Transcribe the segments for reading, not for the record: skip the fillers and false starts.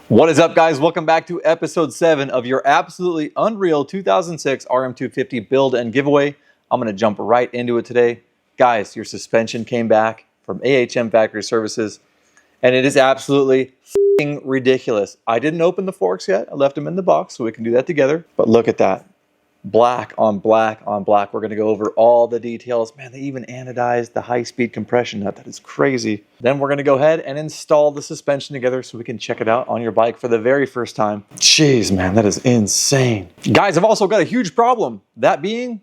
What is up, guys? Welcome back to episode 7 of your absolutely unreal 2006 RM250 build and giveaway. I'm going to jump right into it today. Guys, your suspension came back from AHM Factory Services, and it is absolutely f***ing ridiculous. I didn't open the forks yet. I left them in the box so we can do that together. But look at that. Black on black on black. We're going to go over all the details. Man, they even anodized the high-speed compression nut. That is crazy. Then we're going to go ahead and install the suspension together so we can check it out on your bike for the very first time. Jeez, man, that is insane. Guys, I've also got a huge problem. That being,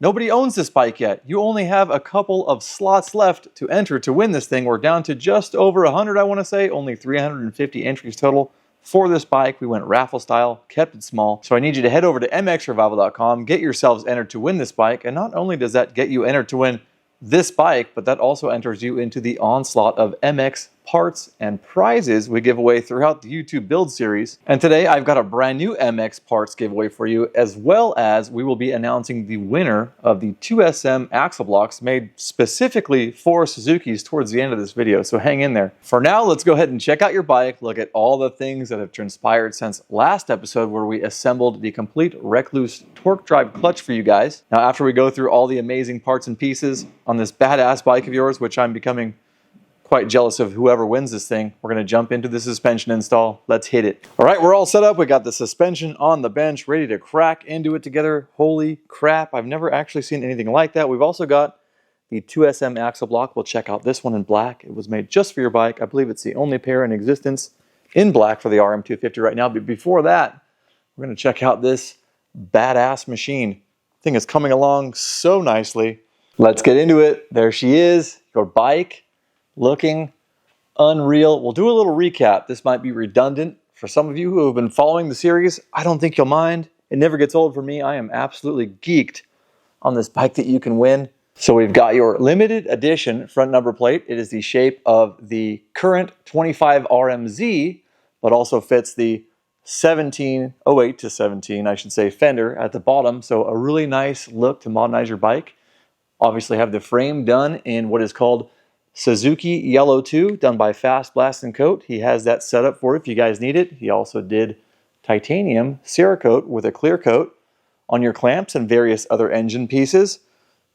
nobody owns this bike yet. You only have a couple of slots left to enter to win this thing. We're down to just over 100, I want to say. Only 350 entries total. For this bike, we went raffle style, kept it small. So I need you to head over to mXrevival.com, get yourselves entered to win this bike. And not only does that get you entered to win this bike, but that also enters you into the onslaught of MX parts and prizes we give away throughout the YouTube build series. And today I've got a brand new MX parts giveaway for you, as well as we will be announcing the winner of the 2SM axle blocks made specifically for Suzuki's towards the end of this video. So hang in there. For now, let's go ahead and check out your bike, look at all the things that have transpired since last episode where we assembled the complete Recluse torque drive clutch for you guys. Now, after we go through all the amazing parts and pieces on this badass bike of yours, which I'm becoming quite jealous of whoever wins this thing, we're going to jump into the suspension install. Let's hit it. All right, we're all set up. We got the suspension on the bench, ready to crack into it together. Holy crap, I've never actually seen anything like that. We've also got the 2SM axle block. We'll check out this one in black. It was made just for your bike. I believe it's the only pair in existence in black for the RM250 right now. But before that, we're going to check out this badass machine. The thing is coming along so nicely. Let's get into it. There she is, your bike. Looking unreal. We'll do a little recap. This might be redundant for some of you who have been following the series. I don't think you'll mind. It never gets old for me. I am absolutely geeked on this bike that you can win. So we've got your limited edition front number plate. It is the shape of the current 25 RMZ, but also fits the 08 to 17, I should say, fender at the bottom. So a really nice look to modernize your bike. Obviously have the frame done in what is called Suzuki Yellow 2, done by Fast Blast and Coat. He has that set up for you if you guys need it. He also did titanium Cerakote with a clear coat on your clamps and various other engine pieces.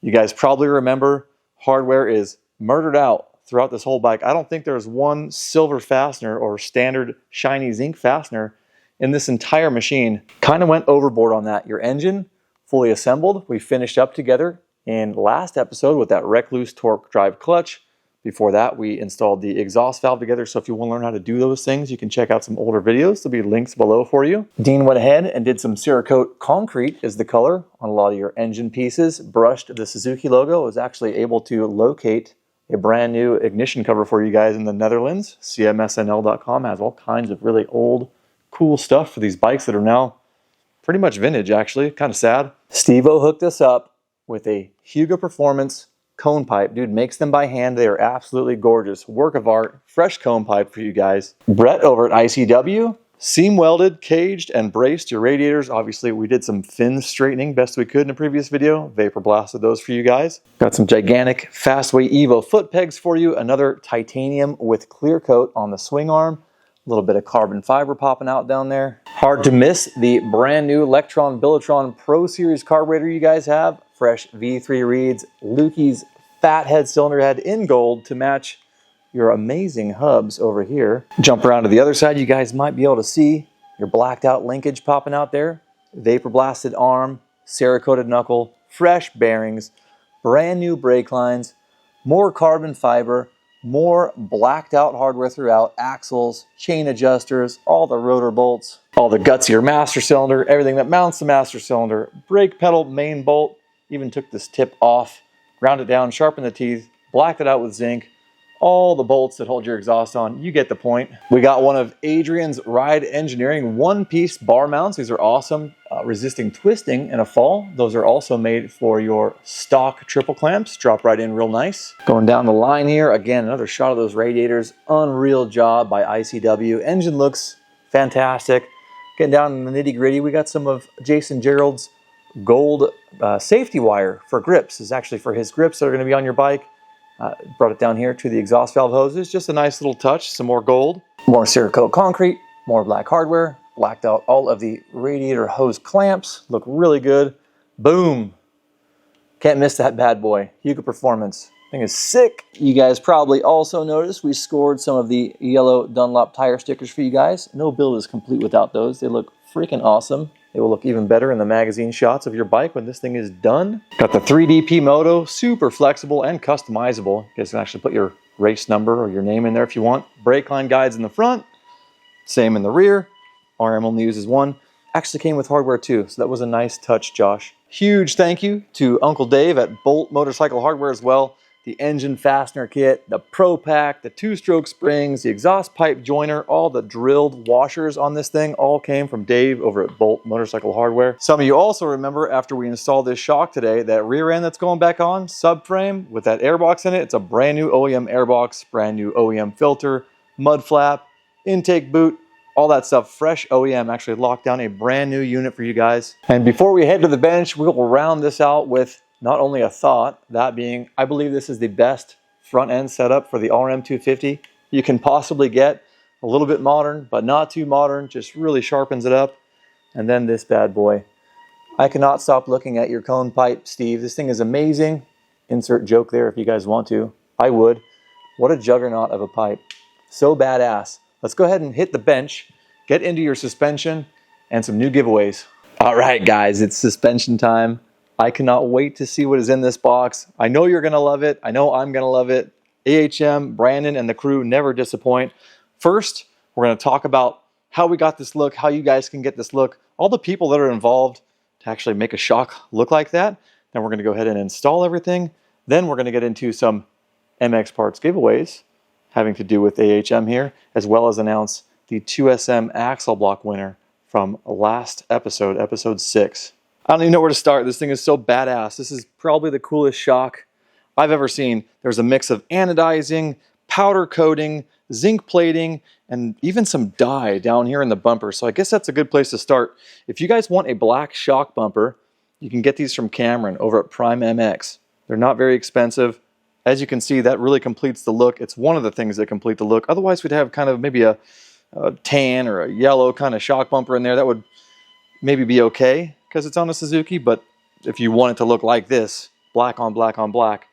You guys probably remember hardware is murdered out throughout this whole bike. I don't think there's one silver fastener or standard shiny zinc fastener in this entire machine. Kind of went overboard on that. Your engine fully assembled. We finished up together in last episode with that Recluse torque drive clutch. Before that, we installed the exhaust valve together. So if you want to learn how to do those things, you can check out some older videos. There'll be links below for you. Dean went ahead and did some Cerakote concrete is the color on a lot of your engine pieces. Brushed the Suzuki logo. Was actually able to locate a brand new ignition cover for you guys in the Netherlands. CMSNL.com has all kinds of really old, cool stuff for these bikes that are now pretty much vintage, actually. Kind of sad. Steve-O hooked us up with a HYGGE Performance cone pipe. Dude makes them by hand. They are absolutely gorgeous. Work of art. Fresh cone pipe for you guys. Brett over at ICW. Seam welded, caged, and braced your radiators. Obviously, we did some fin straightening best we could in a previous video. Vapor blasted those for you guys. Got some gigantic Fastway Evo foot pegs for you. Another titanium with clear coat on the swing arm. A little bit of carbon fiber popping out down there. Hard to miss the brand new Lectron Billetron Pro Series carburetor you guys have. Fresh V3 reeds, Lukey's Phathead cylinder head in gold to match your amazing hubs over here. Jump around to the other side, you guys might be able to see your blacked out linkage popping out there. Vapor blasted arm, Cerakoted knuckle, fresh bearings, brand new brake lines, more carbon fiber, more blacked out hardware throughout, axles, chain adjusters, all the rotor bolts, all the guts of your master cylinder, everything that mounts the master cylinder, brake pedal, main bolt. Even took this tip off, ground it down, sharpened the teeth, blacked it out with zinc, all the bolts that hold your exhaust on. You get the point. We got one of Adrian's Ride Engineering one-piece bar mounts. These are awesome, resisting twisting in a fall. Those are also made for your stock triple clamps. Drop right in real nice. Going down the line here, again, another shot of those radiators. Unreal job by ICW. Engine looks fantastic. Getting down in the nitty-gritty, we got some of Jason Gerald's gold safety wire for grips. This is actually for his grips that are going to be on your bike. Brought it down here to the exhaust valve hoses. Just a nice little touch. Some more gold. More Cerakote concrete. More black hardware, blacked out all of the radiator hose clamps, look really good. Boom. Can't miss that bad boy. HYGGE Performance. Thing is sick. You guys probably also noticed we scored some of the yellow Dunlop tire stickers for you guys. No build is complete without those. They look freaking awesome. They will look even better in the magazine shots of your bike when this thing is done. Got the 3DP Moto, super flexible and customizable. You guys can actually put your race number or your name in there if you want. Brake line guides in the front, same in the rear. RM only uses one. Actually came with hardware too, so that was a nice touch, Josh. Huge thank you to Uncle Dave at Bolt Motorcycle Hardware as well. The engine fastener kit, the Pro Pack, the two-stroke springs, the exhaust pipe joiner, all the drilled washers on this thing all came from Dave over at Bolt Motorcycle Hardware. Some of you also remember after we installed this shock today, that rear end that's going back on, subframe with that airbox in it, it's a brand new OEM airbox, brand new OEM filter, mud flap, intake boot, all that stuff, fresh OEM, actually locked down a brand new unit for you guys. And before we head to the bench, we'll round this out with not only a thought, that being, I believe this is the best front end setup for the RM250 you can possibly get. A little bit modern, but not too modern, just really sharpens it up. And then this bad boy. I cannot stop looking at your cone pipe, Steve. This thing is amazing. Insert joke there if you guys want to. I would. What a juggernaut of a pipe. So badass. Let's go ahead and hit the bench, get into your suspension, and some new giveaways. All right, guys, it's suspension time. I cannot wait to see what is in this box. I know you're gonna love it. I know I'm gonna love it. AHM, Brandon, and the crew never disappoint. First, we're gonna talk about how we got this look, how you guys can get this look, all the people that are involved to actually make a shock look like that. Then we're gonna go ahead and install everything. Then we're gonna get into some MX parts giveaways having to do with AHM here, as well as announce the 2SM axle block winner from last episode, episode 6. I don't even know where to start. This thing is so badass. This is probably the coolest shock I've ever seen. There's a mix of anodizing, powder coating, zinc plating, and even some dye down here in the bumper. So I guess that's a good place to start. If you guys want a black shock bumper, you can get these from Cameron over at Prime MX. They're not very expensive. As you can see, that really completes the look. It's one of the things that complete the look. Otherwise, we'd have kind of maybe a tan or a yellow kind of shock bumper in there. That would maybe be okay because it's on a Suzuki. But if you want it to look like this, black on black on black,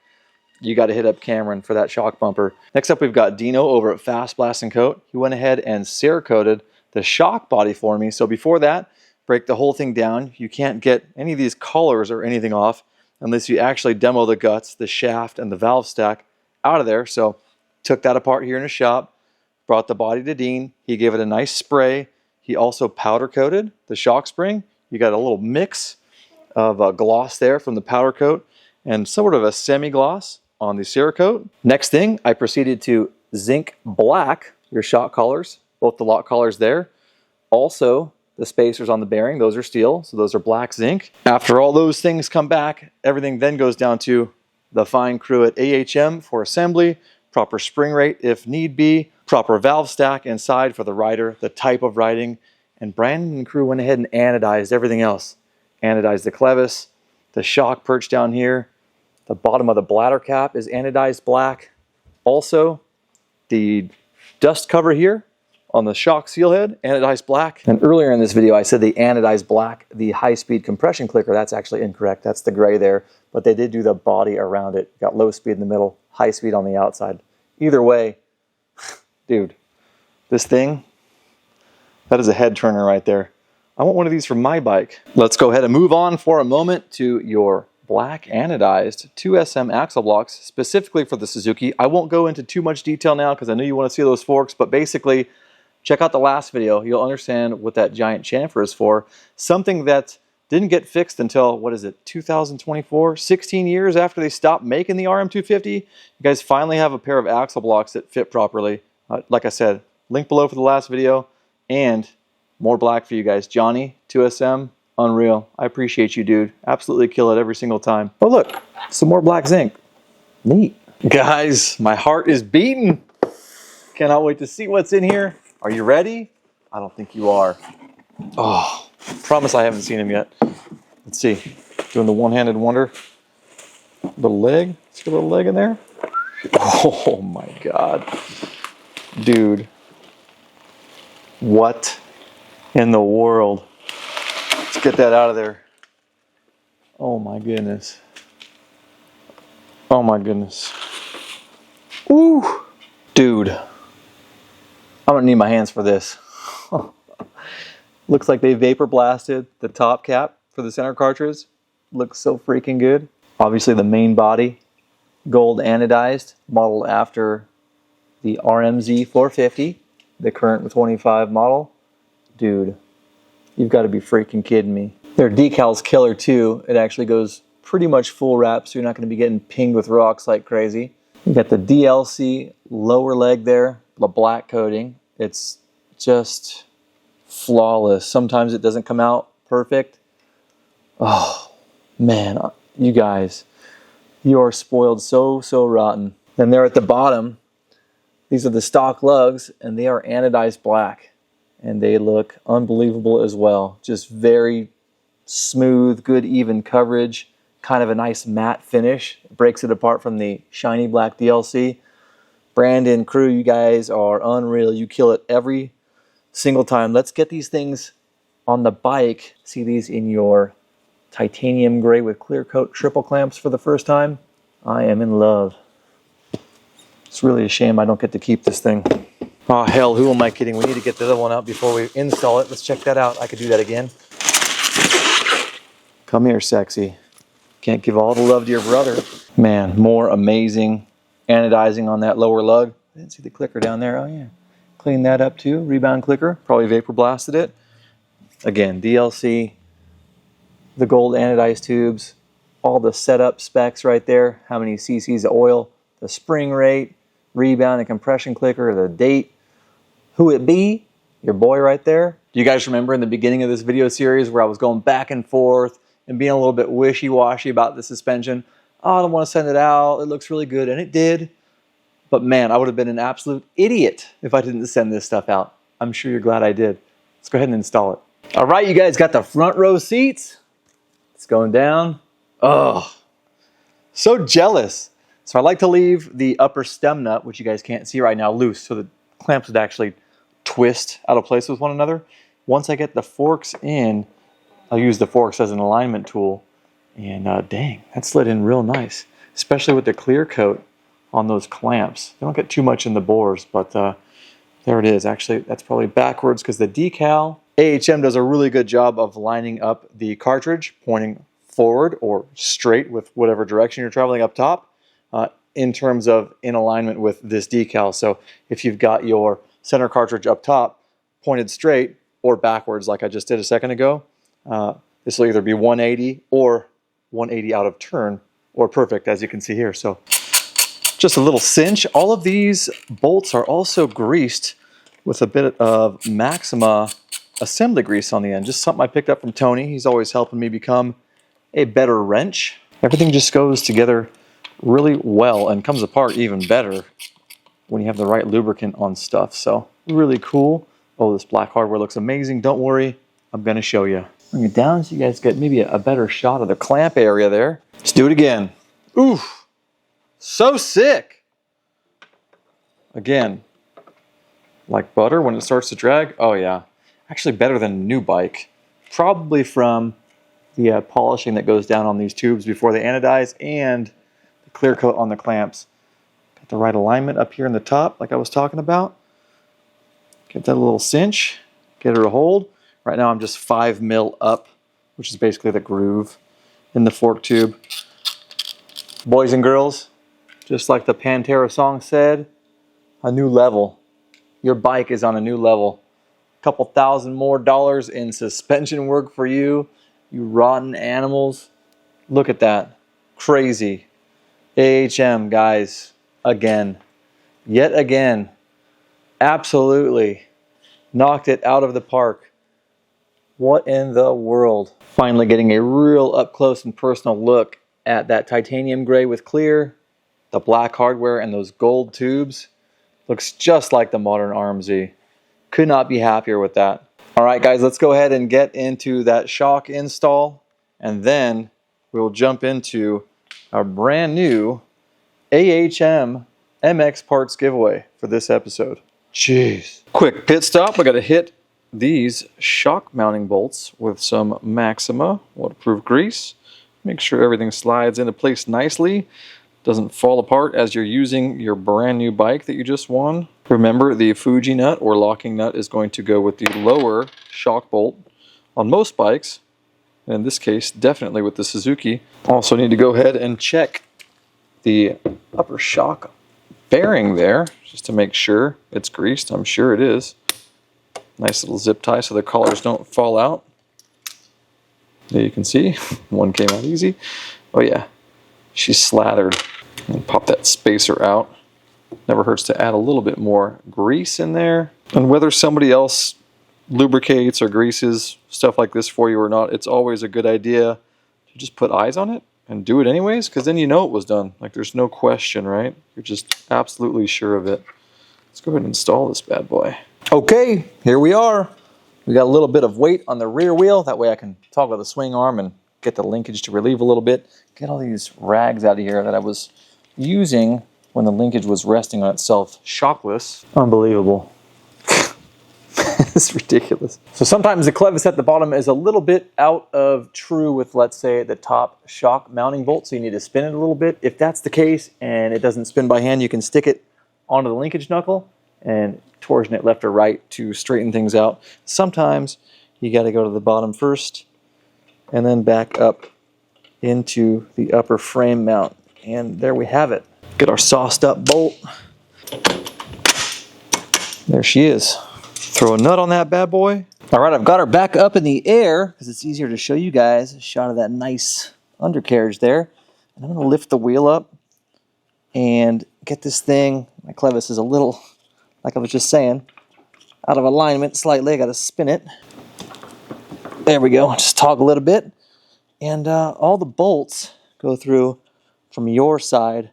you got to hit up Cameron for that shock bumper. Next up, we've got Dino over at Fast Blast and Coat. He went ahead and Cerakoted the shock body for me. So before that, break the whole thing down. You can't get any of these collars or anything off unless you actually demo the guts, the shaft, and the valve stack out of there. So took that apart here in his shop, brought the body to Dean. He gave it a nice spray. He also powder coated the shock spring. You got a little mix of gloss there from the powder coat and sort of a semi-gloss on the Cerakote. Next thing, I proceeded to zinc black your shock collars, both the lock collars there. Also, the spacers on the bearing, those are steel, so those are black zinc. After all those things come back, everything then goes down to the fine crew at AHM for assembly, proper spring rate if need be, proper valve stack inside for the rider, the type of riding, and Brandon and crew went ahead and anodized everything else. Anodized the clevis, the shock perch down here, the bottom of the bladder cap is anodized black. Also, the dust cover here on the shock seal head, anodized black. And earlier in this video, I said the anodized black, the high-speed compression clicker. That's actually incorrect. That's the gray there. But they did do the body around it. Got low speed in the middle, high speed on the outside. Either way, dude, this thing, that is a head turner right there. I want one of these for my bike. Let's go ahead and move on for a moment to your black anodized 2SM axle blocks, specifically for the Suzuki. I won't go into too much detail now because I know you want to see those forks, but basically, check out the last video. You'll understand what that giant chamfer is for. Something that didn't get fixed until, what is it, 2024? 16 years after they stopped making the RM250. You guys finally have a pair of axle blocks that fit properly. Like I said, link below for the last video. And more black for you guys. Johnny, 2SM, unreal. I appreciate you, dude. Absolutely kill it every single time. Oh, look, some more black zinc. Neat. Guys, my heart is beating. Cannot wait to see what's in here. Are you ready? I don't think you are. Oh, promise I haven't seen him yet. Let's see. Doing the one-handed wonder. Little leg. Let's get a little leg in there. Oh my God. Dude. What in the world? Let's get that out of there. Oh my goodness. Oh my goodness. Ooh. Dude. I'm gonna need my hands for this. Looks like they vapor blasted the top cap for the center cartridge. Looks so freaking good. Obviously the main body, gold anodized, modeled after the RM450, the current 25 model. Dude, you've got to be freaking kidding me. Their decal's killer too. It actually goes pretty much full wrap, so you're not going to be getting pinged with rocks like crazy. You got the DLC lower leg there, the black coating. It's just flawless. Sometimes it doesn't come out perfect. Oh man, you guys, you are spoiled so rotten. Then there at the bottom, these are the stock lugs, and they are anodized black, and they look unbelievable as well. Just very smooth, good even coverage, kind of a nice matte finish. It breaks it apart from the shiny black DLC. Brandon, crew, you guys are unreal. You kill it every single time. Let's get these things on the bike. See these in your titanium gray with clear coat triple clamps for the first time. I am in love. It's really a shame I don't get to keep this thing. Oh hell, who am I kidding? We need to get the other one out before we install it. Let's check that out. I could do that again. Come here, sexy. Can't give all the love to your brother. Man, more amazing anodizing on that lower lug. I didn't see the clicker down there. Oh yeah. Clean that up too. Rebound clicker. Probably vapor blasted it. Again, DLC. The gold anodized tubes. All the setup specs right there. How many cc's of oil. The spring rate. Rebound and compression clicker. The date. Who it be? Your boy right there. Do you guys remember in the beginning of this video series where I was going back and forth and being a little bit wishy-washy about the suspension? Oh, I don't want to send it out. It looks really good. And it did. But man, I would have been an absolute idiot if I didn't send this stuff out. I'm sure you're glad I did. Let's go ahead and install it. All right, you guys got the front row seats. It's going down. Oh, so jealous. So I like to leave the upper stem nut, which you guys can't see right now, loose, so the clamps would actually twist out of place with one another. Once I get the forks in, I'll use the forks as an alignment tool. And dang, that slid in real nice, especially with the clear coat on those clamps. They don't get too much in the bores, but there it is. Actually, that's probably backwards because the decal, AHM does a really good job of lining up the cartridge, pointing forward or straight with whatever direction you're traveling up top, in terms of in alignment with this decal. So if you've got your center cartridge up top pointed straight or backwards like I just did a second ago, this will either be 180 or 180 out of turn or perfect, as you can see here. So just a little cinch. All of these bolts are also greased with a bit of Maxima assembly grease on the end. Just something I picked up from Tony. He's always helping me become a better wrench. Everything just goes together really well and comes apart even better when you have the right lubricant on stuff. So really cool. Oh, this black hardware looks amazing. Don't worry, I'm gonna show you. Bring it down so you guys get maybe a better shot of the clamp area there. Let's do it again. Oof, so sick. Again, like butter when it starts to drag. Oh yeah, actually better than a new bike. Probably from the polishing that goes down on these tubes before they anodize and the clear coat on the clamps. Got the right alignment up here in the top like I was talking about. Get that little cinch, get her to hold. Right now I'm just 5 mil up, which is basically the groove in the fork tube. Boys and girls, just like the Pantera song said, a new level. Your bike is on a new level. A couple $1,000 more in suspension work for you, you rotten animals. Look at that. Crazy. AHM, guys, again. Yet again. Absolutely. Knocked it out of the park. What in the world? Finally getting a real up close and personal look at that titanium gray with clear, the black hardware, and those gold tubes. Looks just like the modern RMZ. Could not be happier with that. All right, guys, let's go ahead and get into that shock install, and then we'll jump into our brand new AHM MX parts giveaway for this episode. Jeez. Quick pit stop. I got to hit these shock mounting bolts with some Maxima waterproof grease. Make sure everything slides into place nicely, doesn't fall apart as you're using your brand new bike that you just won. Remember, the Fuji nut or locking nut is going to go with the lower shock bolt on most bikes. And in this case, definitely with the Suzuki. Also need to go ahead and check the upper shock bearing there, just to make sure it's greased. I'm sure it is. Nice little zip tie so the collars don't fall out. There you can see, one came out easy. Oh yeah, she's slathered. And pop that spacer out. Never hurts to add a little bit more grease in there. And whether somebody else lubricates or greases stuff like this for you or not, it's always a good idea to just put eyes on it and do it anyways, because then you know it was done. Like, there's no question, right? You're just absolutely sure of it. Let's go ahead and install this bad boy. Okay, here we are. We got a little bit of weight on the rear wheel. That way I can toggle the swing arm and get the linkage to relieve a little bit. Get all these rags out of here that I was using when the linkage was resting on itself shockless. Unbelievable. It's ridiculous. So sometimes the clevis at the bottom is a little bit out of true with, let's say, the top shock mounting bolt, so you need to spin it a little bit. If that's the case and it doesn't spin by hand, you can stick it onto the linkage knuckle and torsion it left or right to straighten things out. Sometimes you got to go to the bottom first and then back up into the upper frame mount. And there we have it. Get our sauced up bolt. There she is. Throw a nut on that bad boy. All right, I've got her back up in the air because it's easier to show you guys a shot of that nice undercarriage there. And I'm going to lift the wheel up and get this thing. My clevis is a little, like I was just saying, out of alignment slightly. I got to spin it. There we go. Just toggle it a bit. And all the bolts go through from your side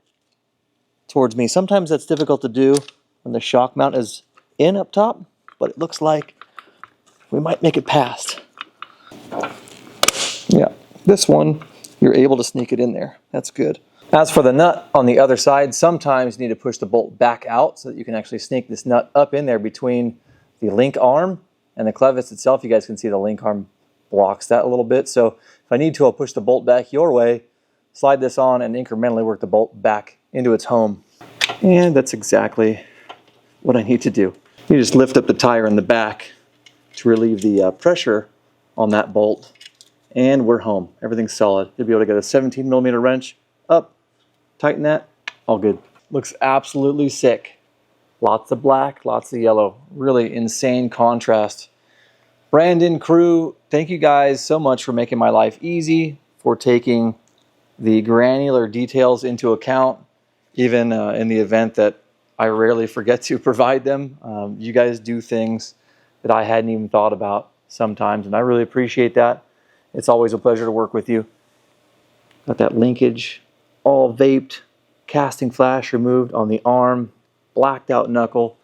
towards me. Sometimes that's difficult to do when the shock mount is in up top, but it looks like we might make it past. Yeah, this one, you're able to sneak it in there. That's good. As for the nut on the other side, sometimes you need to push the bolt back out so that you can actually sneak this nut up in there between the link arm and the clevis itself. You guys can see the link arm blocks that a little bit. So if I need to, I'll push the bolt back your way, slide this on, and incrementally work the bolt back into its home. And that's exactly what I need to do. You just lift up the tire in the back to relieve the pressure on that bolt, and we're home. Everything's solid. You'll be able to get a 17mm wrench up, tighten that, all good. Looks absolutely sick. Lots of black, lots of yellow. Really insane contrast. Brandon, crew, thank you guys so much for making my life easy, for taking the granular details into account, even in the event that I rarely forget to provide them. You guys do things that I hadn't even thought about sometimes, and I really appreciate that. It's always a pleasure to work with you. Got that linkage all vaped, casting flash removed on the arm, blacked out knuckle.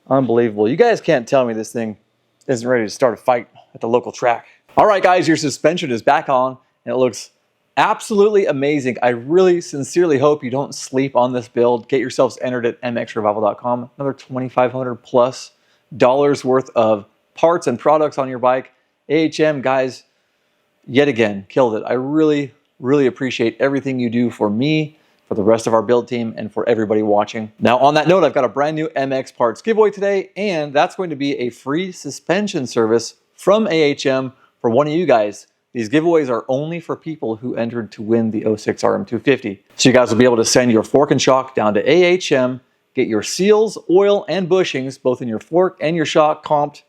Unbelievable. You guys can't tell me this thing isn't ready to start a fight at the local track. All right, guys, your suspension is back on, and it looks absolutely amazing. I really sincerely hope you don't sleep on this build. Get yourselves entered at mXrevival.com. Another $2,500 plus worth of parts and products on your bike. AHM, guys, yet again, killed it. I really, really appreciate everything you do for me, for the rest of our build team, and for everybody watching. Now, on that note, I've got a brand new MX parts giveaway today, and that's going to be a free suspension service from AHM for one of you guys. These giveaways are only for people who entered to win the 06 RM250. So you guys will be able to send your fork and shock down to AHM, get your seals, oil, and bushings, both in your fork and your shock, comped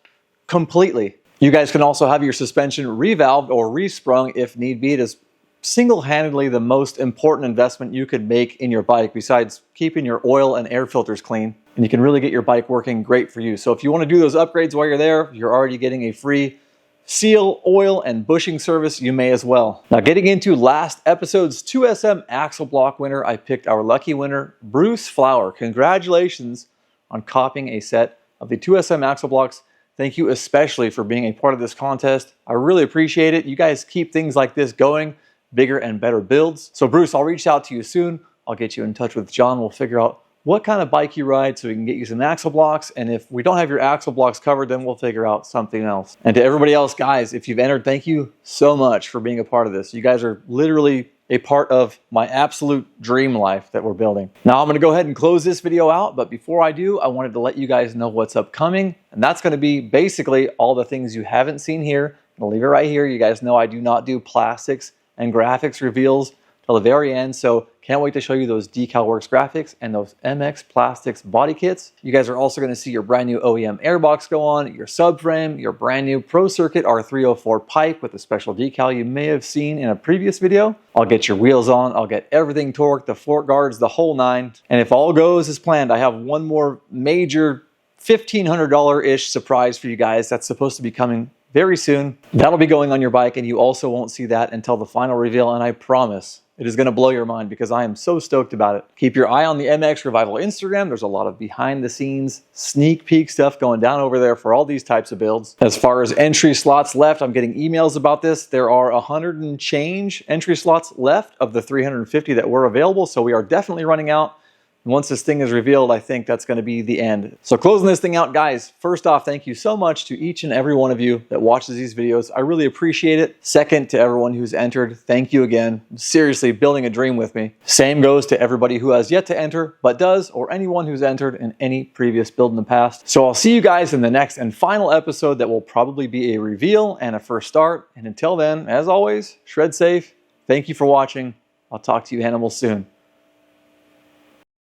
completely. You guys can also have your suspension revalved or resprung if need be. It is single-handedly the most important investment you could make in your bike besides keeping your oil and air filters clean. And you can really get your bike working great for you. So if you want to do those upgrades while you're there, you're already getting a free seal, oil, and bushing service, you may as well. Now, getting into last episode's 2SM axle block winner, I picked our lucky winner, Bruce Flower. Congratulations on copying a set of the 2SM axle blocks. Thank you especially for being a part of this contest. I really appreciate it. You guys keep things like this going, bigger and better builds. So Bruce, I'll reach out to you soon. I'll get you in touch with John. We'll figure out what kind of bike you ride so we can get you some axle blocks. And if we don't have your axle blocks covered, then we'll figure out something else. And to everybody else, guys, if you've entered, thank you so much for being a part of this. You guys are literally a part of my absolute dream life that we're building. Now I'm going to go ahead and close this video out, but before I do, I wanted to let you guys know what's upcoming, and that's going to be basically all the things you haven't seen here. I'll leave it right here. You guys know I do not do plastics and graphics reveals till the very end, so can't wait to show you those DeCal Works graphics and those MX Plastics body kits. You guys are also going to see your brand new OEM airbox go on, your subframe, your brand new Pro Circuit R304 pipe with a special decal you may have seen in a previous video. I'll get your wheels on, I'll get everything torqued, the fork guards, the whole nine. And if all goes as planned, I have one more major $1,500-ish surprise for you guys that's supposed to be coming very soon. That'll be going on your bike, and you also won't see that until the final reveal, and I promise it is going to blow your mind because I am so stoked about it. Keep your eye on the mXrevival Instagram. There's a lot of behind the scenes, sneak peek stuff going down over there for all these types of builds. As far as entry slots left, I'm getting emails about this. There are 100 and change entry slots left of the 350 that were available, so we are definitely running out. Once this thing is revealed, I think that's going to be the end. So closing this thing out, guys, first off, thank you so much to each and every one of you that watches these videos. I really appreciate it. Second, to everyone who's entered, thank you again. Seriously, building a dream with me. Same goes to everybody who has yet to enter, but does, or anyone who's entered in any previous build in the past. So I'll see you guys in the next and final episode that will probably be a reveal and a first start. And until then, as always, shred safe. Thank you for watching. I'll talk to you animals soon.